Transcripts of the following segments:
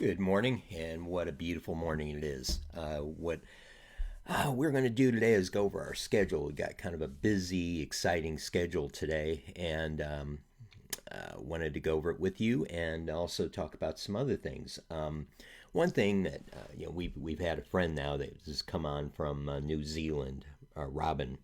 Good morning, and what a beautiful morning it is. What we're going to do today is go over our schedule. We got kind of a busy, exciting schedule today, and wanted to go over it with you, and also talk about some other things. One thing that we've had a friend now that has come on from New Zealand, Robin,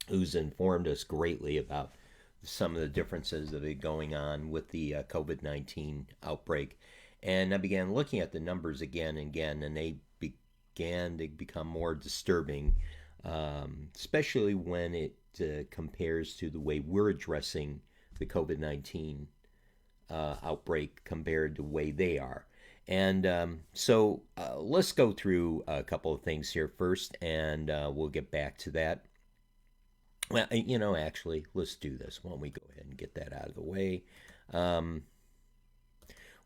who's informed us greatly about some of the differences that are going on with the COVID 19 outbreak. And I began looking at the numbers again and again, and they began to become more disturbing, especially when it compares to the way we're addressing the COVID 19 outbreak compared to the way they are. And let's go through a couple of things here first, and we'll get back to that. Well, actually, let's do this. Why don't we go ahead and get that out of the way? Um,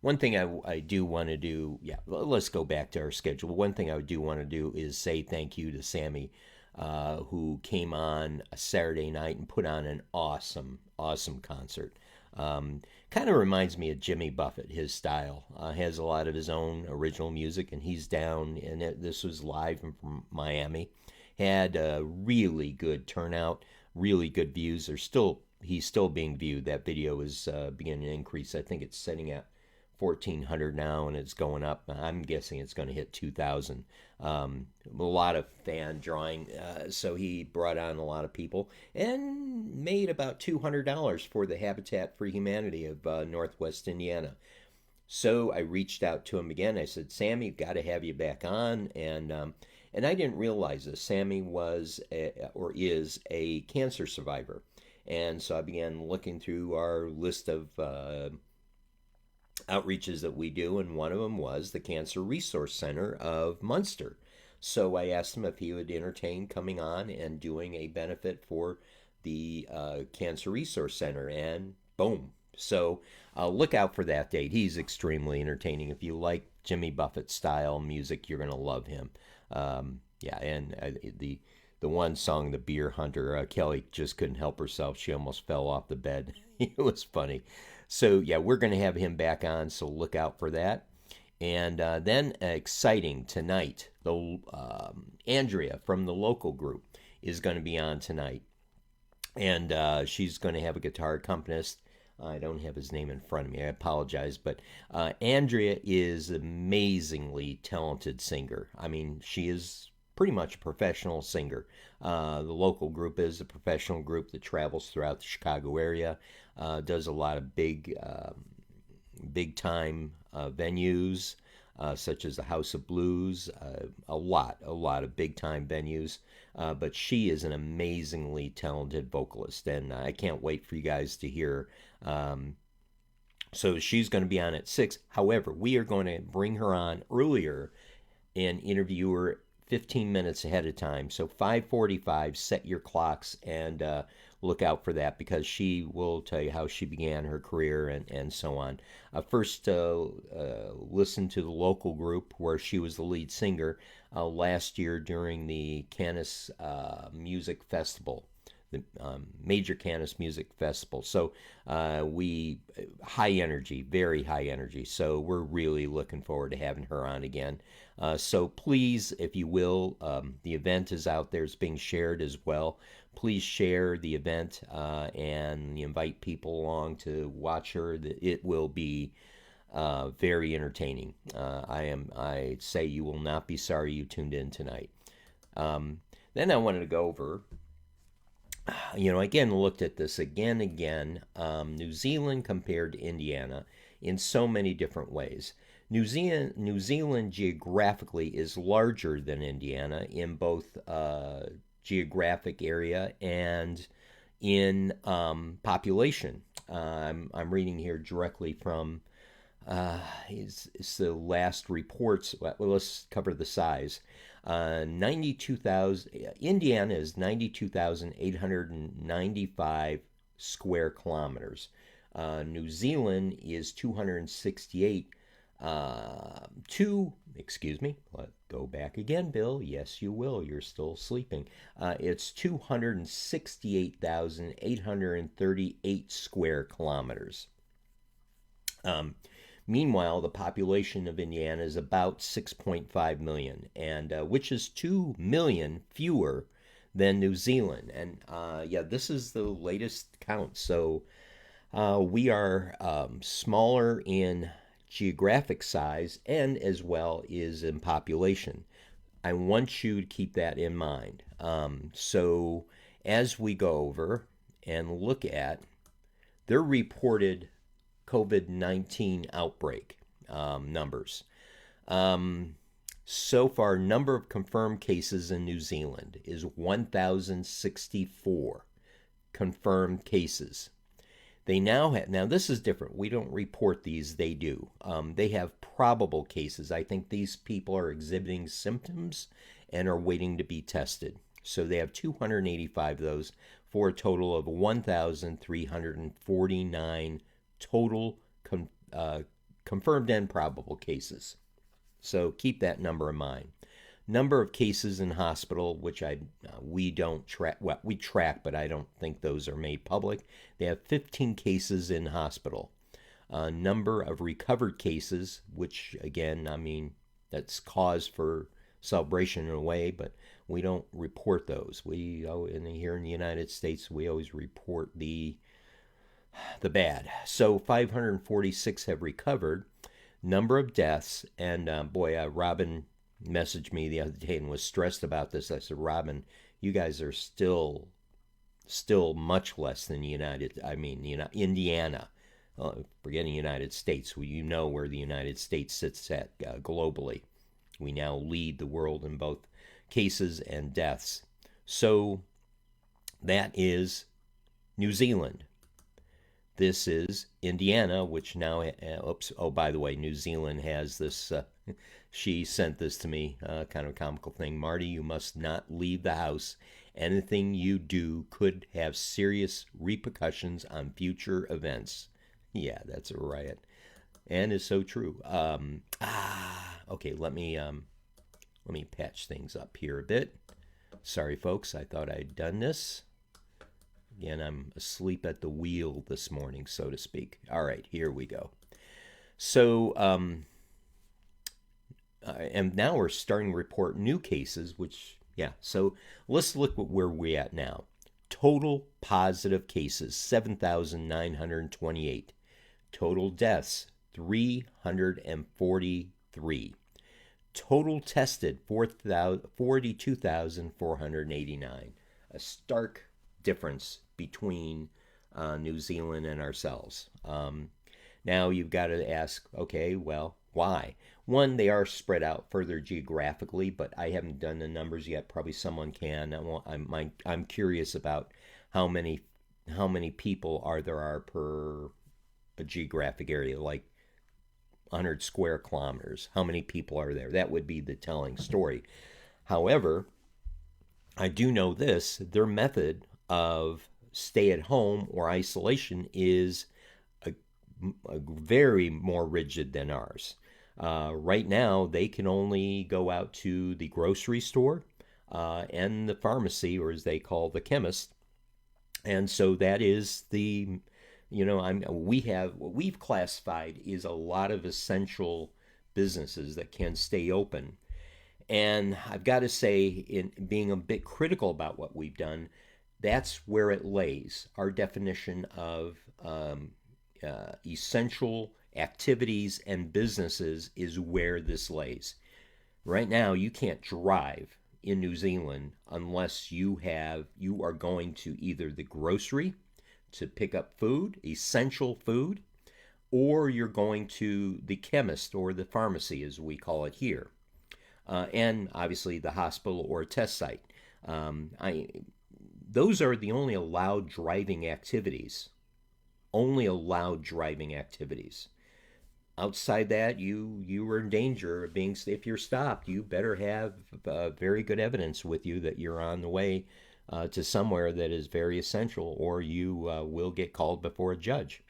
One thing I do want to do, yeah, let's go back to our schedule. One thing I do want to do is say thank you to Sammy, who came on a Saturday night and put on an awesome, awesome concert. Kind of reminds me of Jimmy Buffett, his style. Has a lot of his own original music, and he's down, and this was live from Miami. Had a really good turnout, really good views. He's still being viewed. That video is beginning to increase. I think it's setting at 1,400 now, and it's going up. I'm guessing it's going to hit 2,000. A lot of fan drawing, so he brought on a lot of people and made about $200 for the Habitat for Humanity of Northwest Indiana. So I reached out to him again. I said, "Sammy, got to have you back on." And I didn't realize this. Sammy or is a cancer survivor, and so I began looking through our list of outreaches that we do, and one of them was the Cancer Resource Center of Munster. So I asked him if he would entertain coming on and doing a benefit for the Cancer Resource Center, and boom. So look out for that date. He's extremely entertaining. If you like Jimmy Buffett style music, you're going to love him. Yeah, and the one song, "The Beer Hunter," Kelly just couldn't help herself. She almost fell off the bed. It was funny. So yeah, we're going to have him back on. So look out for that. And then exciting tonight, the Andrea from the local group is going to be on tonight, and she's going to have a guitar accompanist. I don't have his name in front of me. I apologize, but Andrea is an amazingly talented singer. I mean, she is pretty much a professional singer. The local group is a professional group that travels throughout the Chicago area, does a lot of big time venues, such as the House of Blues, a lot of big time venues. But she is an amazingly talented vocalist, and I can't wait for you guys to hear. Um, so she's going to be on at 6. However, we are going to bring her on earlier and interview her 15 minutes ahead of time. So 5:45, set your clocks and look out for that, because she will tell you how she began her career and so on. First, listen to the local group where she was the lead singer last year during the Canis Music Festival, the Major Canis Music Festival. So we high energy, very high energy. So we're really looking forward to having her on again. So please, if you will, the event is out there; it's being shared as well. Please share the event and invite people along to watch her. It will be very entertaining. I say you will not be sorry you tuned in tonight. Um, then I wanted to go over, again, looked at this again. New Zealand compared to Indiana in so many different ways. New Zealand geographically is larger than Indiana in both geographic area and in population. I'm reading here directly from it's the last reports. Well, let's cover the size. 92,000. Indiana is 92,895 square kilometers. New Zealand is 268. Excuse me, let go back again, Bill. Yes, you will. You're still sleeping. It's 268,838 square kilometers. Um, Meanwhile, the population of Indiana is about 6.5 million, and which is 2 million fewer than New Zealand. And yeah, this is the latest count. So we are smaller in geographic size and as well as in population. I want you to keep that in mind. So as we go over and look at their reported COVID 19 outbreak numbers. So far, number of confirmed cases in New Zealand is 1,064 confirmed cases. They now have, now this is different. We don't report these, they do. They have probable cases. I think these people are exhibiting symptoms and are waiting to be tested. So they have 285 of those for a total of 1,349 total confirmed and probable cases. So keep that number in mind. Number of cases in hospital, which we don't track. Well, we track, but I don't think those are made public. They have 15 cases in hospital. Number of recovered cases, which again, I mean, that's cause for celebration in a way, but we don't report those. We here in the United States, we always report the bad. So 546 have recovered. Number of deaths, and Robin messaged me the other day and was stressed about this. I said, Robin, you guys are still much less than Indiana. Forgetting United States, well, you know where the United States sits at globally. We now lead the world in both cases and deaths. So that is New Zealand. This is Indiana, which now, by the way, New Zealand has this, she sent this to me, kind of a comical thing. Marty, you must not leave the house. Anything you do could have serious repercussions on future events. Yeah, that's a riot. And is so true. Okay, let me patch things up here a bit. Sorry, folks, I thought I'd done this. Again, I'm asleep at the wheel this morning, so to speak. All right, here we go. So, and now we're starting to report new cases, which, yeah. So let's look at where we're at now. Total positive cases, 7,928. Total deaths, 343. Total tested, 42,489. A stark difference between New Zealand and ourselves. Now you've got to ask, okay, well, why? One, they are spread out further geographically, but I haven't done the numbers yet. Probably someone can. I'm curious about how many people there are per a geographic area, like 100 square kilometers. How many people are there? That would be the telling story. However, I do know this: their method of stay at home or isolation is a very more rigid than ours. Right now, they can only go out to the grocery store and the pharmacy, or as they call the chemist. And so that is what we've classified is a lot of essential businesses that can stay open. And I've got to say, in being a bit critical about what we've done, that's where it lays. Our definition of essential activities and businesses is where this lays. Right now, you can't drive in New Zealand unless you are going to either the grocery to pick up food, essential food, or you're going to the chemist or the pharmacy, as we call it here, and obviously the hospital or test site. Those are the only allowed driving activities. Only allowed driving activities. Outside that, you are in danger of being. If you're stopped, you better have very good evidence with you that you're on the way to somewhere that is very essential, or you will get called before a judge.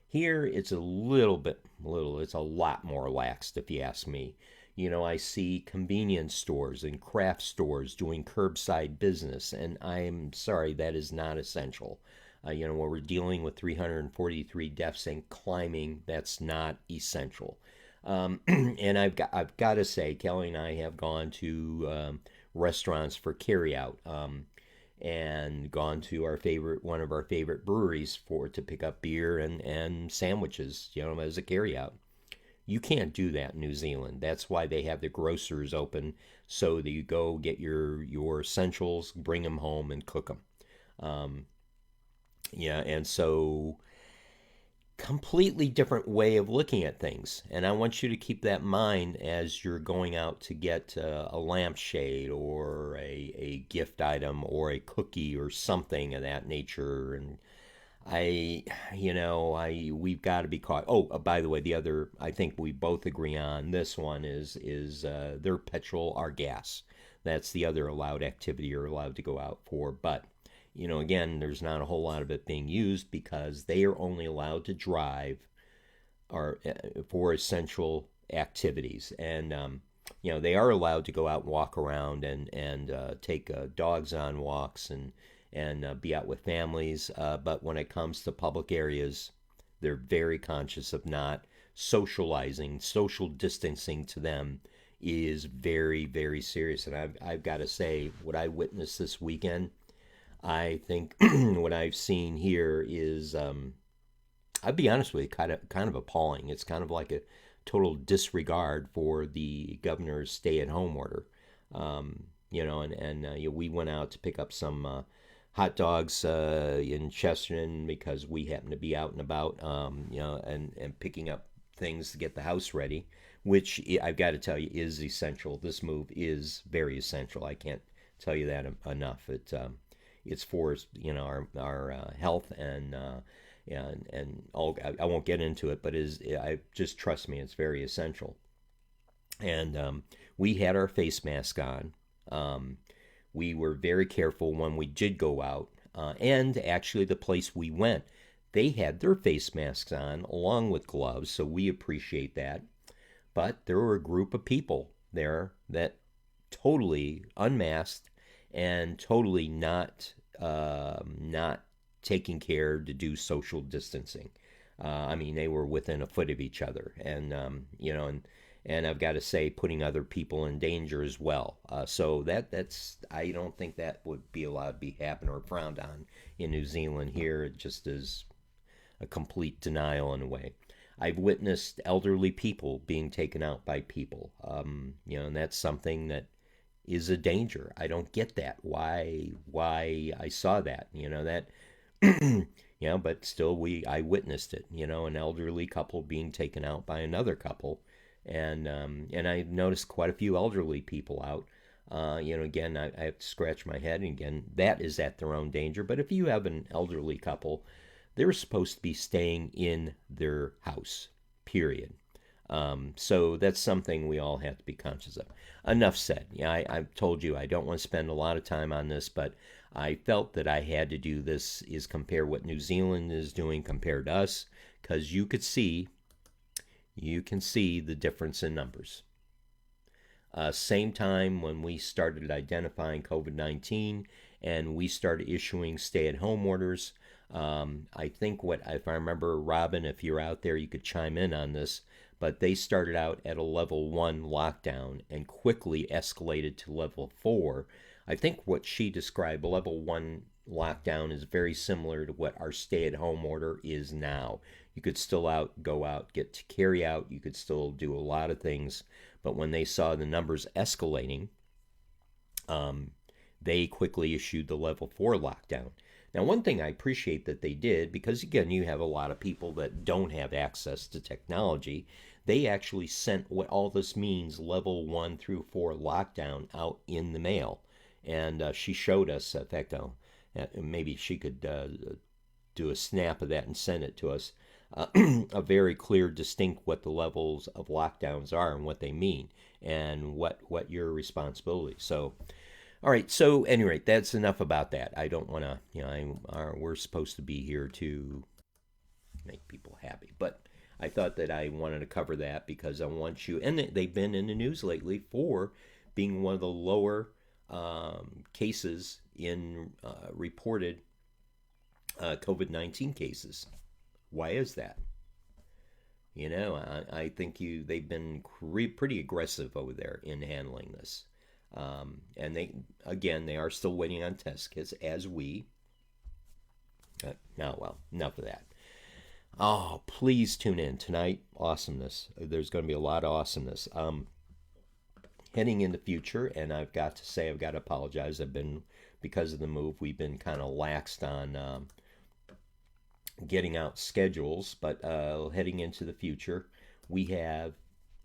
Here, it's it's a lot more laxed, if you ask me. I see convenience stores and craft stores doing curbside business, and I'm sorry, that is not essential. Where we're dealing with 343 deaths and climbing, that's not essential. And I've got to say, Kelly and I have gone to restaurants for carryout, and gone to one of our favorite breweries to pick up beer and sandwiches, as a carryout. You can't do that in New Zealand. That's why they have the grocers open, so that you go get your essentials, bring them home, and cook them. Um, yeah, and so completely different way of looking at things. And I want you to keep that in mind as you're going out to get a lampshade or a gift item or a cookie or something of that nature. And we've got to be caught. Oh, by the way, the other, I think we both agree on this one is their petrol or gas. That's the other allowed activity you're allowed to go out for. But again, there's not a whole lot of it being used because they are only allowed to drive or for essential activities, and they are allowed to go out and walk around and take dogs on walks and be out with families. But when it comes to public areas, they're very conscious of not socializing. Social distancing to them is very, very serious. And I've got to say, what I witnessed this weekend, I think what I've seen here is, I'll be honest with you, kind of appalling. It's kind of like a total disregard for the governor's stay-at-home order. We went out to pick up some hot dogs in Chesterton because we happened to be out and about, and picking up things to get the house ready, which I've got to tell you is essential. This move is very essential. I can't tell you that enough. It's for our health and all. I won't get into it, but I just trust me, it's very essential. And we had our face mask on. We were very careful when we did go out, and actually the place we went, they had their face masks on along with gloves, so we appreciate that. But there were a group of people there that totally unmasked and totally not taking care to do social distancing. I mean, they were within a foot of each other, and I've got to say, putting other people in danger as well. So that's I don't think that would be allowed to be happen or frowned on in New Zealand. Here, it just is a complete denial in a way. I've witnessed elderly people being taken out by people, and that's something that is a danger. I don't get that. Why I saw that, that, but still I witnessed it. An elderly couple being taken out by another couple, and I noticed quite a few elderly people out. Again, I have to scratch my head, and again, that is at their own danger. But if you have an elderly couple, they're supposed to be staying in their house, period. So that's something we all have to be conscious of. Enough said. Yeah, I've told you I don't want to spend a lot of time on this, but I felt that I had to do this, is compare what New Zealand is doing compared to us, because you can see the difference in numbers. Same time when we started identifying COVID-19 and we started issuing stay-at-home orders, I think if I remember, Robin, if you're out there, you could chime in on this, but they started out at a level 1 lockdown and quickly escalated to level 4. I think what she described, level 1 lockdown, is very similar to what our stay-at-home order is now. You could still go out, get to carry out, you could still do a lot of things, but when they saw the numbers escalating, they quickly issued the level 4 lockdown. Now, one thing I appreciate that they did, because again, you have a lot of people that don't have access to technology, they actually sent what all this means, level 1 through 4 lockdown, out in the mail. And she showed us, in fact, maybe she could do a snap of that and send it to us, a very clear, distinct what the levels of lockdowns are and what they mean and what your responsibility. So, all right. So, at any rate, that's enough about that. I don't want to. We're supposed to be here to make people happy, but I thought that I wanted to cover that because I want you. And they've been in the news lately for being one of the lower cases in reported COVID-19 cases. Why is that? I think they've been pretty aggressive over there in handling this. And they are still waiting on test kits, as we. Now, well, enough of that. Oh, please tune in tonight. Awesomeness. There's going to be a lot of awesomeness. Heading in the future, and I've got to say, I've got to apologize. Because of the move, we've been kind of laxed on getting out schedules, but heading into the future, we have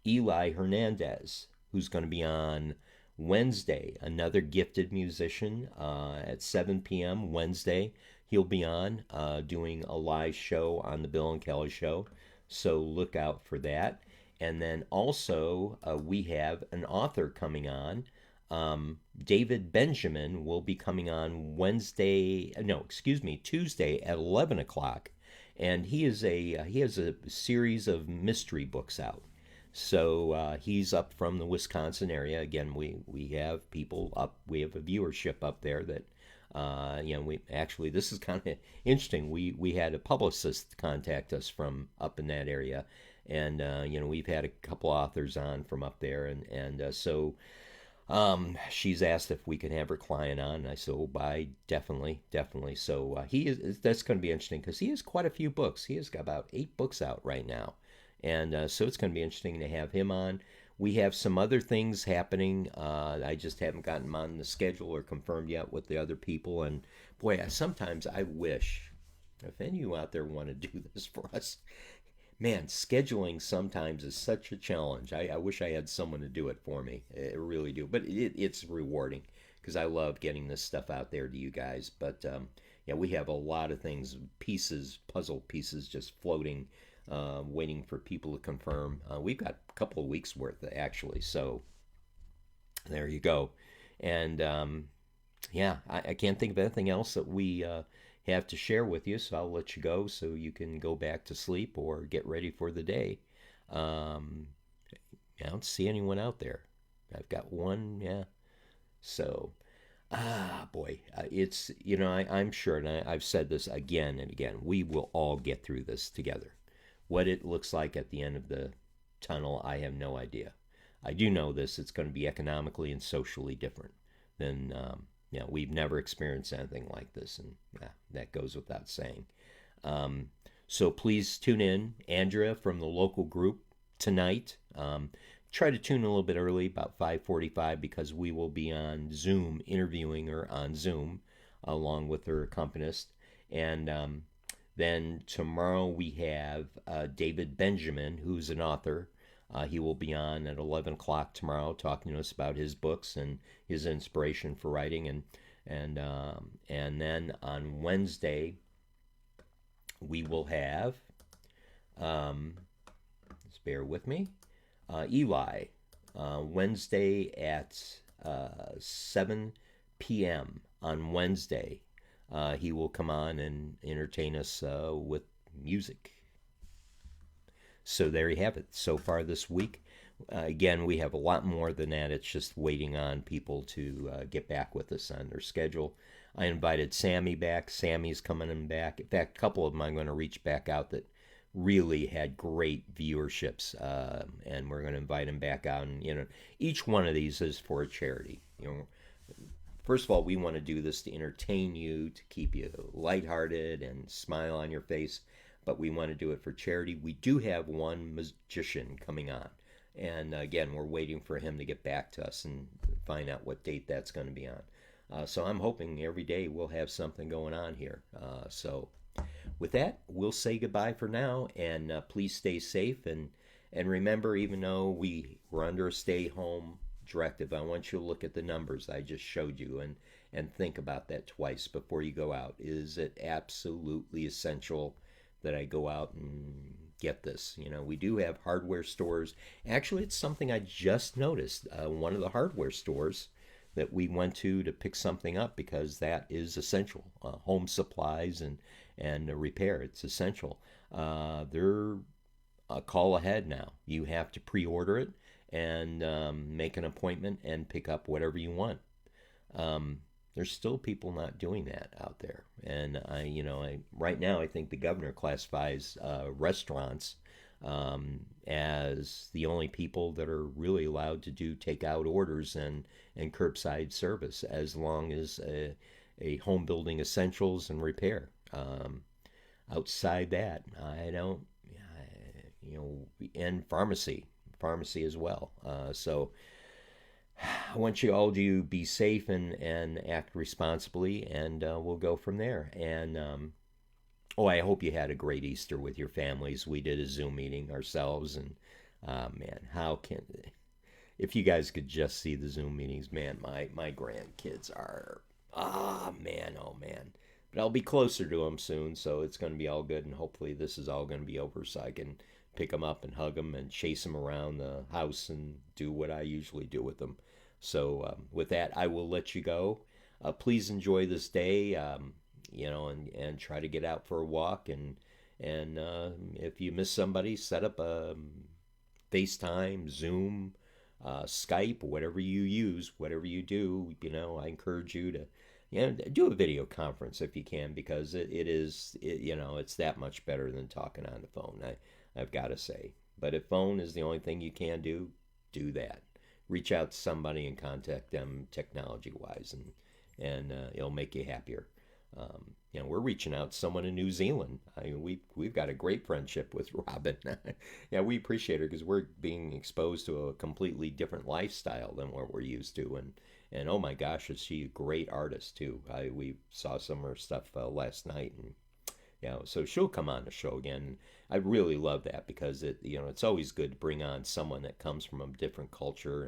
Eli Hernandez, who's going to be on Wednesday, another gifted musician at 7 p.m. Wednesday. He'll be on doing a live show on the Bill and Kelly Show, so look out for that. And then also, we have an author coming on. David Benjamin will be coming on Tuesday at 11 o'clock. And he has a series of mystery books out. So he's up from the Wisconsin area. Again, we have people up, we have a viewership up there that, this is kind of interesting. We had a publicist contact us from up in that area. And, we've had a couple authors on from up there. So she's asked if we can have her client on. And I said, oh, by definitely. So that's going to be interesting because he has quite a few books. He has got about 8 books out right now. And so it's going to be interesting to have him on. We have some other things happening. I just haven't gotten them on the schedule or confirmed yet with the other people. And boy, sometimes I wish, if any of you out there want to do this for us, man, scheduling sometimes is such a challenge. I wish I had someone to do it for me. I really do. But it's rewarding because I love getting this stuff out there to you guys. But we have a lot of things, puzzle pieces just floating, waiting for people to confirm. We've got a couple of weeks worth, actually. So there you go. And I can't think of anything else that we have to share with you, so I'll let you go so you can go back to sleep or get ready for the day. I don't see anyone out there. I've got one, yeah. So, boy, it's, I'm sure, and I've said this again and again, we will all get through this together. What it looks like at the end of the tunnel, I have no idea. I do know this, it's going to be economically and socially different than we've never experienced anything like this, and that goes without saying. So please tune in, Andrea from the local group tonight. Try to tune a little bit early, about 5:45, because we will be on Zoom, interviewing her on Zoom, along with her accompanist. And then tomorrow we have David Benjamin, who's an author. He will be on at 11 o'clock tomorrow talking to us about his books and his inspiration for writing. And then on Wednesday, we will have, just bear with me, Eli, Wednesday at 7 p.m. on Wednesday. He will come on and entertain us with music. So there you have it. So far this week, again, we have a lot more than that. It's just waiting on people to get back with us on their schedule. I invited Sammy back. Sammy's coming back. In fact, a couple of them I'm going to reach back out that really had great viewerships, and we're going to invite them back out. And each one of these is for a charity. First of all, we want to do this to entertain you, to keep you lighthearted and smile on your face. But we want to do it for charity. We do have one magician coming on. And again, we're waiting for him to get back to us and find out what date that's going to be on. So I'm hoping every day we'll have something going on here. So with that, we'll say goodbye for now. And please stay safe. And remember, even though we're under a stay-home directive, I want you to look at the numbers I just showed you and think about that twice before you go out. Is it absolutely essential that I go out and get this? We do have hardware stores. Actually, it's something I just noticed. One of the hardware stores that we went to pick something up, because that is essential. Home supplies and repair, it's essential. They're a call ahead now. You have to pre-order it and make an appointment and pick up whatever you want. There's still people not doing that out there. And I right now I think the governor classifies restaurants as the only people that are really allowed to do takeout orders and curbside service, as long as a home building essentials and repair. Outside that, I don't, and pharmacy as well. So I want you all to be safe and act responsibly, and we'll go from there. And oh, I hope you had a great Easter with your families. We did a Zoom meeting ourselves, and man, how can if you guys could just see the Zoom meetings, man, my grandkids are man, oh man. But I'll be closer to them soon, so it's going to be all good, and hopefully this is all going to be over, so I can pick them up and hug them and chase them around the house and do what I usually do with them. So with that, I will let you go. Please enjoy this day, and try to get out for a walk, and if you miss somebody, set up a FaceTime, Zoom, Skype, whatever you use, whatever you do. I encourage you to do a video conference if you can, because it's that much better than talking on the phone. I've got to say. But if phone is the only thing you can do, do that. Reach out to somebody and contact them technology wise, and it'll make you happier. We're reaching out to someone in New Zealand. We've got a great friendship with Robin. Yeah, we appreciate her because we're being exposed to a completely different lifestyle than what we're used to, and oh my gosh, is she a great artist too? We saw some of her stuff last night, and so she'll come on the show again. I really love that because it's always good to bring on someone that comes from a different culture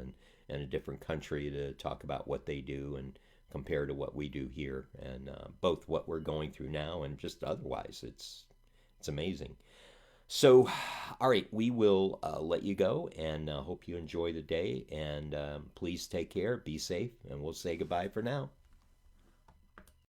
and a different country to talk about what they do and compare to what we do here, and both what we're going through now and just otherwise. It's amazing. So, all right, we will let you go, and hope you enjoy the day. And please take care, be safe, and we'll say goodbye for now.